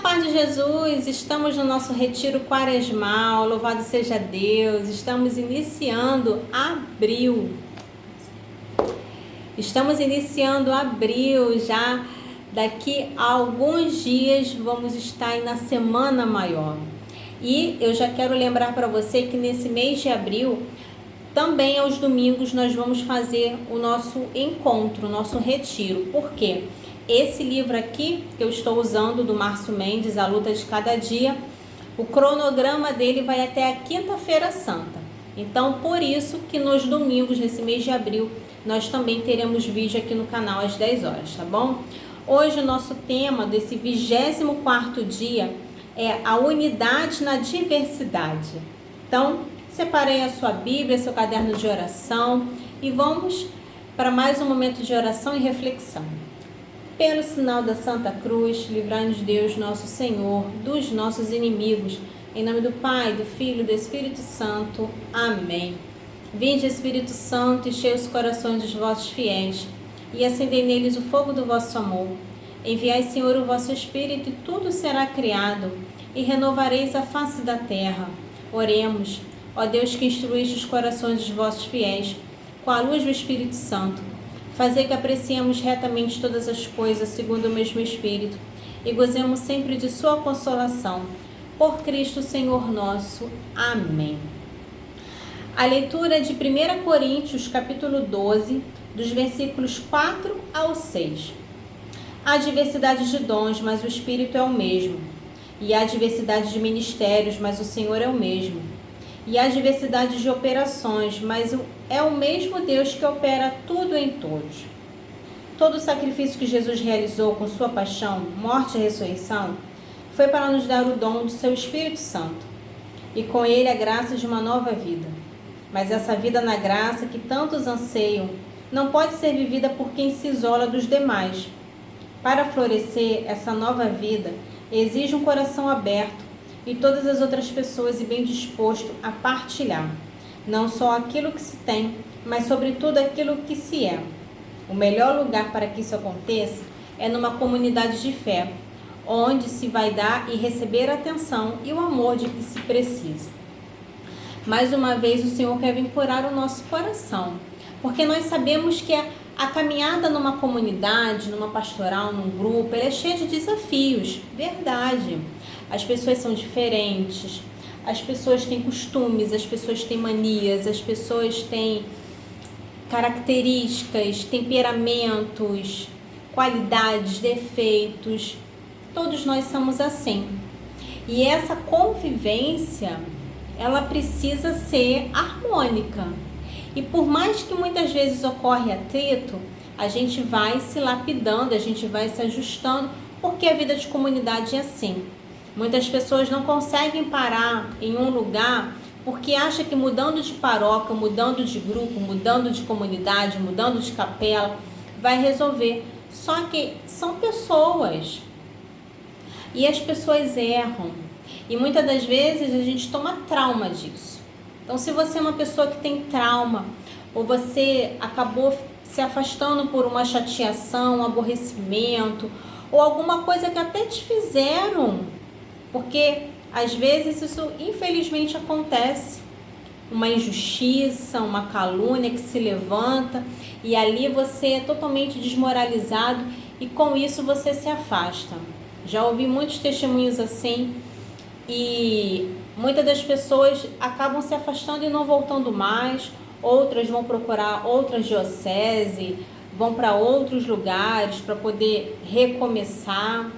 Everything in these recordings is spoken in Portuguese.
paz de Jesus, estamos no nosso retiro quaresmal, louvado seja Deus, estamos iniciando abril. Já daqui a alguns dias vamos estar aí na Semana Maior. E eu já quero lembrar para você que nesse mês de abril, também aos domingos nós vamos fazer o nosso encontro, o nosso retiro. Por quê? Esse livro aqui que eu estou usando, do Márcio Mendes, A Luta de Cada Dia, o cronograma dele vai até a Quinta-feira Santa. Então, por isso que nos domingos, nesse mês de abril, nós também teremos vídeo aqui no canal às 10 horas, tá bom? Hoje o nosso tema desse 24º dia é a unidade na diversidade. Então, separei a sua Bíblia, seu caderno de oração e vamos para mais um momento de oração e reflexão. Pelo sinal da Santa Cruz, livrai-nos Deus, nosso Senhor, dos nossos inimigos. Em nome do Pai, do Filho e do Espírito Santo. Amém. Vinde, Espírito Santo, enchei os corações dos vossos fiéis e acendei neles o fogo do vosso amor. Enviai, Senhor, o vosso Espírito e tudo será criado e renovareis a face da terra. Oremos. Ó Deus, que instruíste os corações dos vossos fiéis com a luz do Espírito Santo, fazei que apreciemos retamente todas as coisas segundo o mesmo Espírito e gozemos sempre de sua consolação. Por Cristo Senhor nosso. Amém. A leitura de 1 Coríntios, capítulo 12, dos versículos 4 ao 6. Há diversidade de dons, mas o Espírito é o mesmo. E há diversidade de ministérios, mas o Senhor é o mesmo. E há diversidade de operações, mas é o mesmo Deus que opera tudo em todos. Todo o sacrifício que Jesus realizou com sua paixão, morte e ressurreição foi para nos dar o dom do seu Espírito Santo e com ele a graça de uma nova vida. Mas essa vida na graça que tantos anseiam não pode ser vivida por quem se isola dos demais. Para florescer essa nova vida, exige um coração aberto e todas as outras pessoas e bem disposto a partilhar, não só aquilo que se tem, mas sobretudo aquilo que se é. O melhor lugar para que isso aconteça é numa comunidade de fé, onde se vai dar e receber a atenção e o amor de que se precisa. Mais uma vez o Senhor quer vir curar o nosso coração, porque nós sabemos que a caminhada numa comunidade, numa pastoral, num grupo, ela é cheia de desafios, verdade. As pessoas são diferentes, as pessoas têm costumes, as pessoas têm manias, as pessoas têm características, temperamentos, qualidades, defeitos. Todos nós somos assim. E essa convivência, ela precisa ser harmônica. E por mais que muitas vezes ocorre atrito, a gente vai se lapidando, a gente vai se ajustando, porque a vida de comunidade é assim. Muitas pessoas não conseguem parar em um lugar porque acham que mudando de paróquia, mudando de grupo, mudando de comunidade, mudando de capela, vai resolver. Só que são pessoas. E as pessoas erram. E muitas das vezes a gente toma trauma disso. Então, se você é uma pessoa que tem trauma, ou você acabou se afastando por uma chateação, um aborrecimento, ou alguma coisa que até te fizeram, porque às vezes isso infelizmente acontece, uma injustiça, uma calúnia que se levanta e ali você é totalmente desmoralizado e com isso você se afasta. Já ouvi muitos testemunhos assim e muitas das pessoas acabam se afastando e não voltando mais, outras vão procurar outras dioceses, vão para outros lugares para poder recomeçar.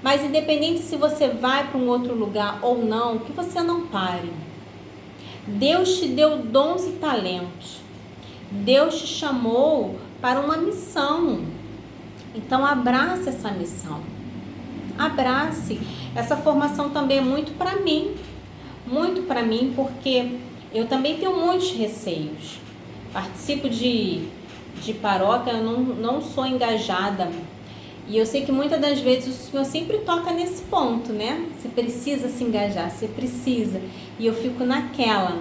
Mas independente se você vai para um outro lugar ou não, que você não pare. Deus te deu dons e talentos. Deus te chamou para uma missão. Então abrace essa missão. Abrace. Essa formação também é muito para mim. Muito para mim, porque eu também tenho muitos receios. Participo de paróquia, eu não sou engajada. E eu sei que muitas das vezes o Senhor sempre toca nesse ponto, né? Você precisa se engajar, você precisa. E eu fico naquela,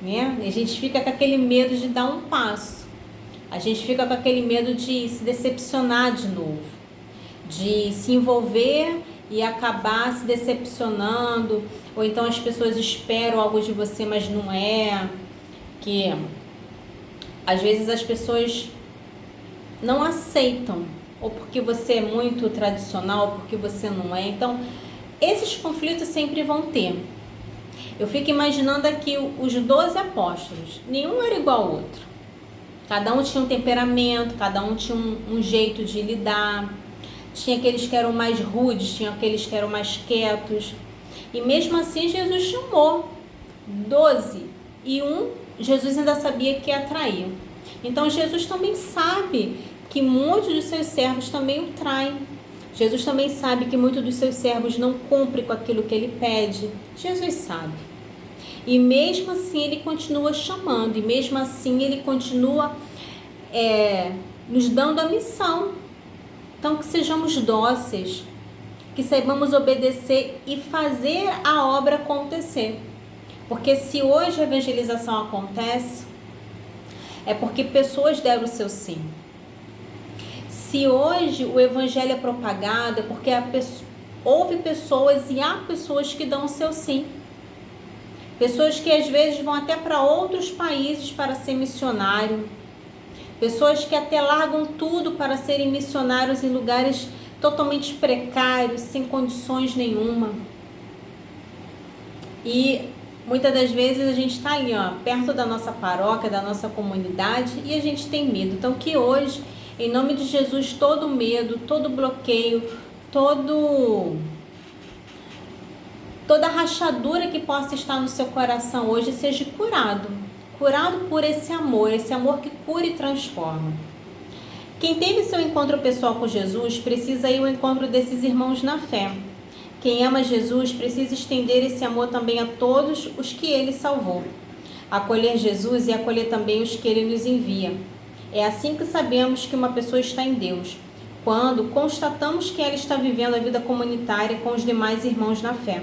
né? E a gente fica com aquele medo de dar um passo. A gente fica com aquele medo de se decepcionar de novo. De se envolver e acabar se decepcionando, ou então as pessoas esperam algo de você, mas não é, que às vezes as pessoas não aceitam, ou porque você é muito tradicional, ou porque você não é. Então, esses conflitos sempre vão ter. Eu fico imaginando aqui os 12 apóstolos, nenhum era igual ao outro. Cada um tinha um temperamento, cada um tinha um jeito de lidar. Tinha aqueles que eram mais rudes, tinha aqueles que eram mais quietos. E mesmo assim Jesus chamou 12 e Jesus ainda sabia que ia trair. Então Jesus também sabe que muitos dos seus servos também o traem. Jesus também sabe que muitos dos seus servos não cumprem com aquilo que ele pede. Jesus sabe. E mesmo assim ele continua chamando, e mesmo assim ele continua nos dando a missão. Então que sejamos dóceis, que saibamos obedecer e fazer a obra acontecer. Porque se hoje a evangelização acontece, é porque pessoas deram o seu sim. Se hoje o evangelho é propagado, é porque houve pessoas e há pessoas que dão o seu sim. Pessoas que às vezes vão até para outros países para ser missionário. Pessoas que até largam tudo para serem missionários em lugares totalmente precários, sem condições nenhuma. E muitas das vezes a gente está ali, perto da nossa paróquia, da nossa comunidade, e a gente tem medo. Então que hoje, em nome de Jesus, todo medo, todo bloqueio, toda rachadura que possa estar no seu coração hoje seja curado por esse amor que cura e transforma. Quem teve seu encontro pessoal com Jesus precisa ir ao encontro desses irmãos na fé. Quem ama Jesus precisa estender esse amor também a todos os que ele salvou. Acolher Jesus e acolher também os que ele nos envia. É assim que sabemos que uma pessoa está em Deus, quando constatamos que ela está vivendo a vida comunitária com os demais irmãos na fé,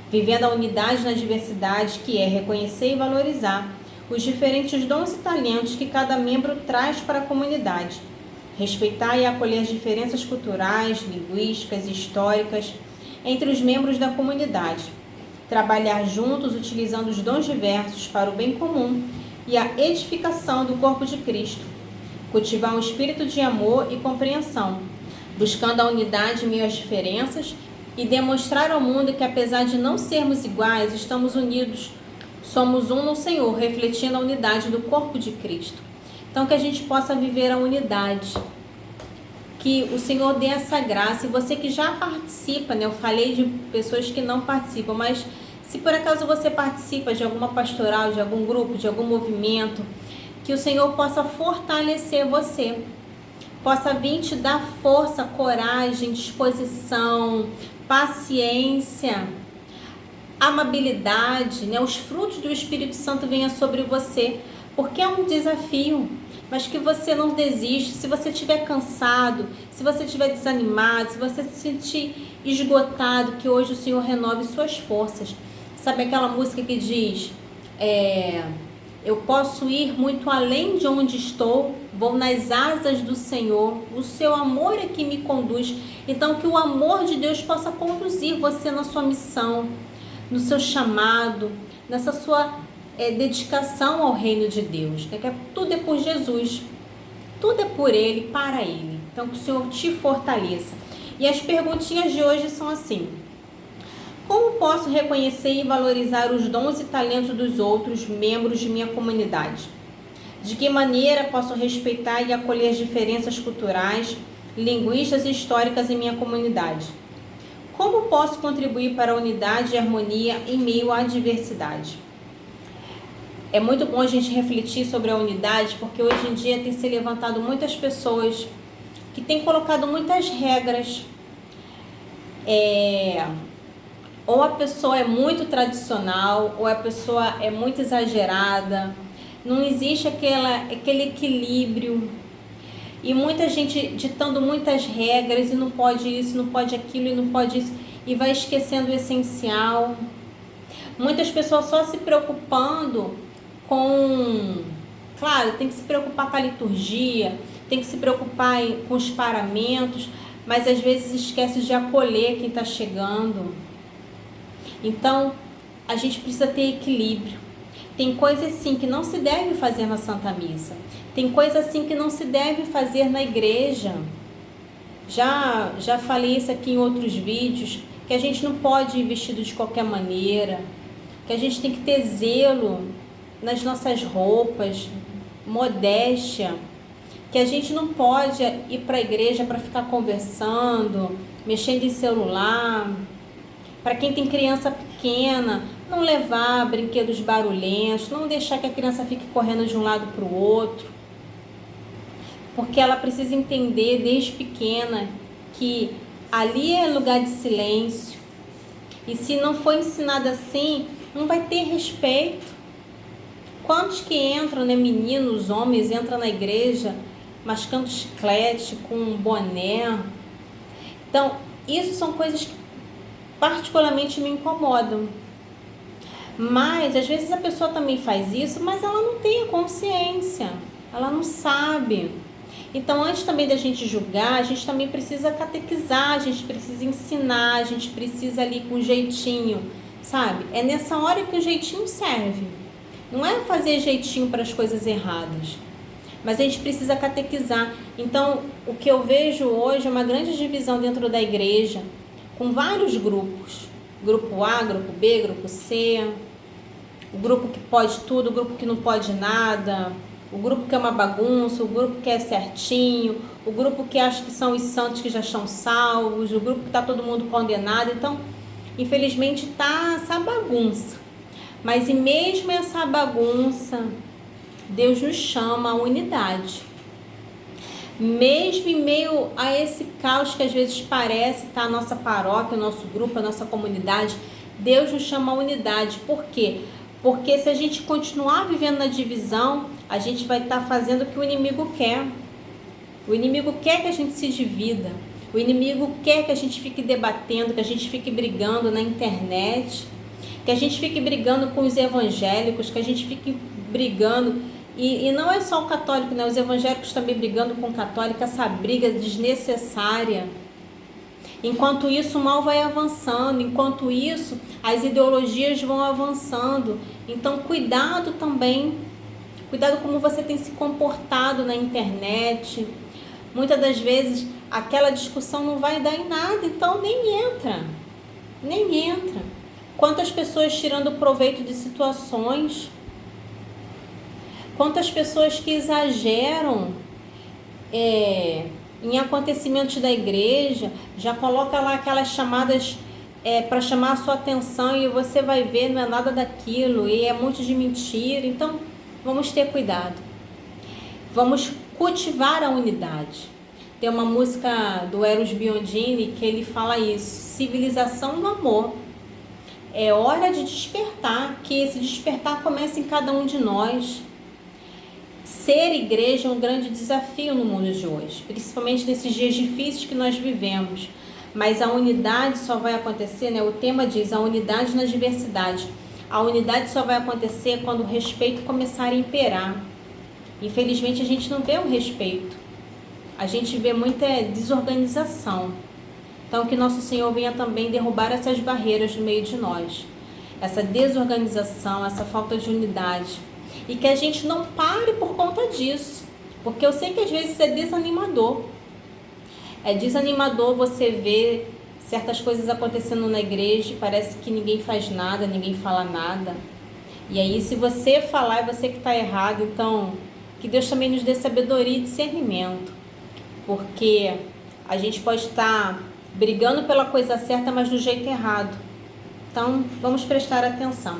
vivendo a unidade na diversidade, que é reconhecer e valorizar os diferentes dons e talentos que cada membro traz para a comunidade, respeitar e acolher as diferenças culturais, linguísticas e históricas entre os membros da comunidade, trabalhar juntos utilizando os dons diversos para o bem comum e a edificação do corpo de Cristo, cultivar um espírito de amor e compreensão, buscando a unidade em meio às diferenças e demonstrar ao mundo que, apesar de não sermos iguais, estamos unidos, somos um no Senhor, refletindo a unidade do corpo de Cristo. Então, que a gente possa viver a unidade, que o Senhor dê essa graça. E você que já participa, eu falei de pessoas que não participam, mas se por acaso você participa de alguma pastoral, de algum grupo, de algum movimento, que o Senhor possa fortalecer você, possa vir te dar força, coragem, disposição, paciência, amabilidade, os frutos do Espírito Santo venham sobre você, porque é um desafio, mas que você não desiste. Se você estiver cansado, se você estiver desanimado, se você se sentir esgotado, que hoje o Senhor renove suas forças. Sabe aquela música que diz, eu posso ir muito além de onde estou, vou nas asas do Senhor, o seu amor é que me conduz. Então que o amor de Deus possa conduzir você na sua missão, no seu chamado, nessa sua dedicação ao reino de Deus. Que tudo é por Jesus, tudo é por Ele, para Ele. Então que o Senhor te fortaleça. E as perguntinhas de hoje são assim: como posso reconhecer e valorizar os dons e talentos dos outros membros de minha comunidade? De que maneira posso respeitar e acolher as diferenças culturais, linguísticas e históricas em minha comunidade? Como posso contribuir para a unidade e harmonia em meio à diversidade? É muito bom a gente refletir sobre a unidade, porque hoje em dia tem se levantado muitas pessoas que têm colocado muitas regras. Ou a pessoa é muito tradicional, ou a pessoa é muito exagerada. Não existe aquele equilíbrio. E muita gente ditando muitas regras, e não pode isso, não pode aquilo, e não pode isso, e vai esquecendo o essencial. Muitas pessoas só se preocupando com... Claro, tem que se preocupar com a liturgia, tem que se preocupar com os paramentos, mas às vezes esquece de acolher quem está chegando. Então, a gente precisa ter equilíbrio. Tem coisas sim que não se deve fazer na Santa Missa. Tem coisas assim que não se deve fazer na igreja. Já falei isso aqui em outros vídeos, que a gente não pode ir vestido de qualquer maneira, que a gente tem que ter zelo nas nossas roupas, modéstia, que a gente não pode ir para a igreja para ficar conversando, mexendo em celular. Para quem tem criança pequena, não levar brinquedos barulhentos, não deixar que a criança fique correndo de um lado para o outro, porque ela precisa entender desde pequena que ali é lugar de silêncio, e se não for ensinado assim, não vai ter respeito. Quantos que entram, né, meninos, homens, entram na igreja mascando chiclete com um boné? Então, isso são coisas que particularmente me incomodam. Mas, às vezes a pessoa também faz isso, mas ela não tem a consciência, ela não sabe. Então, antes também da gente julgar, a gente também precisa catequizar, a gente precisa ensinar, a gente precisa ali com jeitinho, sabe? É nessa hora que o jeitinho serve. Não é fazer jeitinho para as coisas erradas, mas a gente precisa catequizar. Então, o que eu vejo hoje é uma grande divisão dentro da igreja, com vários grupos. Grupo A, grupo B, grupo C, o grupo que pode tudo, o grupo que não pode nada, o grupo que é uma bagunça, o grupo que é certinho, o grupo que acha que são os santos que já estão salvos, o grupo que está todo mundo condenado. Então, infelizmente, está essa bagunça. Mas e mesmo essa bagunça, Deus nos chama à unidade. Mesmo em meio a esse caos que às vezes parece estar a nossa paróquia, o nosso grupo, a nossa comunidade, Deus nos chama à unidade. Por quê? Porque se a gente continuar vivendo na divisão, a gente vai estar fazendo o que o inimigo quer. O inimigo quer que a gente se divida. O inimigo quer que a gente fique debatendo, que a gente fique brigando na internet, que a gente fique brigando com os evangélicos, que a gente fique brigando. E não é só o católico, né? Os evangélicos também brigando com o católico, essa briga desnecessária. Enquanto isso, o mal vai avançando. Enquanto isso, as ideologias vão avançando. Então, cuidado também. Cuidado como você tem se comportado na internet. Muitas das vezes, aquela discussão não vai dar em nada, então nem entra. Nem entra. Quantas pessoas tirando proveito de situações. Quantas pessoas que exageram em acontecimentos da igreja, já coloca lá aquelas chamadas para chamar a sua atenção e você vai ver, não é nada daquilo e é muito de mentira. Então, vamos ter cuidado. Vamos cultivar a unidade. Tem uma música do Eros Biondini que ele fala isso, civilização no amor. É hora de despertar, que esse despertar comece em cada um de nós. Ser igreja é um grande desafio no mundo de hoje, principalmente nesses dias difíceis que nós vivemos. Mas a unidade só vai acontecer, né? O tema diz a unidade na diversidade. A unidade só vai acontecer quando o respeito começar a imperar. Infelizmente a gente não vê o respeito. A gente vê muita desorganização. Então que nosso Senhor venha também derrubar essas barreiras no meio de nós. Essa desorganização, essa falta de unidade. E que a gente não pare por conta disso. Porque eu sei que às vezes é desanimador. É desanimador você ver certas coisas acontecendo na igreja e parece que ninguém faz nada, ninguém fala nada. E aí se você falar é você que está errado. Então que Deus também nos dê sabedoria e discernimento. Porque a gente pode estar brigando pela coisa certa, mas do jeito errado. Então vamos prestar atenção.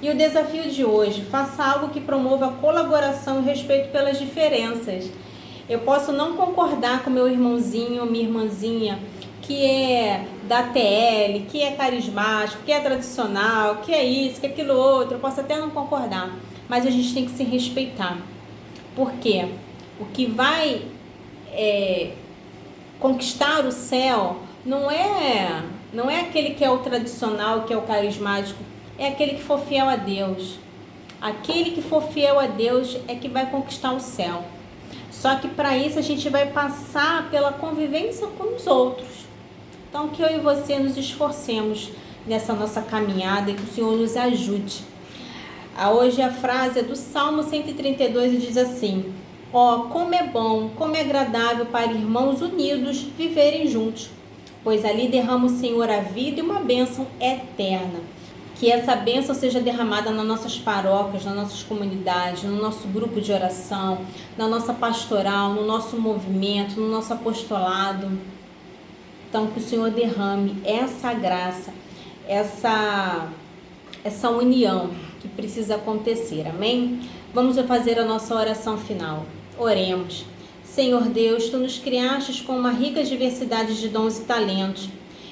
E o desafio de hoje, faça algo que promova a colaboração e respeito pelas diferenças. Eu posso não concordar com meu irmãozinho ou minha irmãzinha, que é da TL, que é carismático, que é tradicional, que é isso, que é aquilo outro. Eu posso até não concordar, mas a gente tem que se respeitar. Por quê? O que vai conquistar o céu não é aquele que é o tradicional, que é o carismático, é aquele que for fiel a Deus. Aquele que for fiel a Deus é que vai conquistar o céu. Só que para isso a gente vai passar pela convivência com os outros. Então que eu e você nos esforcemos nessa nossa caminhada e que o Senhor nos ajude. Hoje a frase é do Salmo 132 e diz assim: como é bom, como é agradável para irmãos unidos viverem juntos, pois ali derrama o Senhor a vida e uma bênção eterna. Que essa bênção seja derramada nas nossas paróquias, nas nossas comunidades, no nosso grupo de oração, na nossa pastoral, no nosso movimento, no nosso apostolado. Então, que o Senhor derrame essa graça, essa união que precisa acontecer, amém? Vamos fazer a nossa oração final. Oremos. Senhor Deus, Tu nos criastes com uma rica diversidade de dons e talentos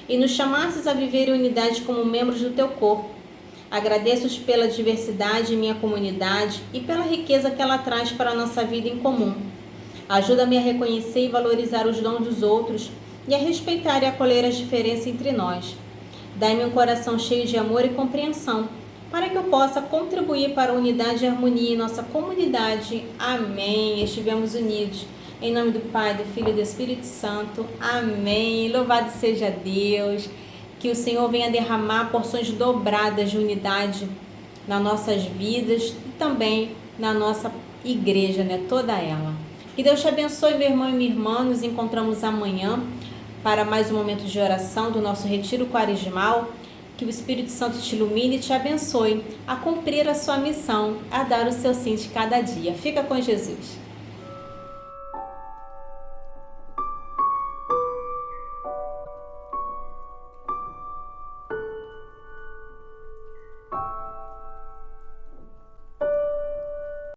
e nos chamastes a viver em unidade como membros do Teu corpo. Agradeço-te pela diversidade em minha comunidade e pela riqueza que ela traz para a nossa vida em comum. Ajuda-me a reconhecer e valorizar os dons dos outros e a respeitar e acolher as diferenças entre nós. Dai-me um coração cheio de amor e compreensão, para que eu possa contribuir para a unidade e harmonia em nossa comunidade. Amém. Estivemos unidos. Em nome do Pai, do Filho e do Espírito Santo. Amém. Louvado seja Deus. Que o Senhor venha derramar porções dobradas de unidade nas nossas vidas e também na nossa igreja, né? Toda ela. Que Deus te abençoe, meu irmão e minha irmã. Nos encontramos amanhã para mais um momento de oração do nosso retiro quaresmal. Que o Espírito Santo te ilumine e te abençoe a cumprir a sua missão, a dar o seu sim de cada dia. Fica com Jesus.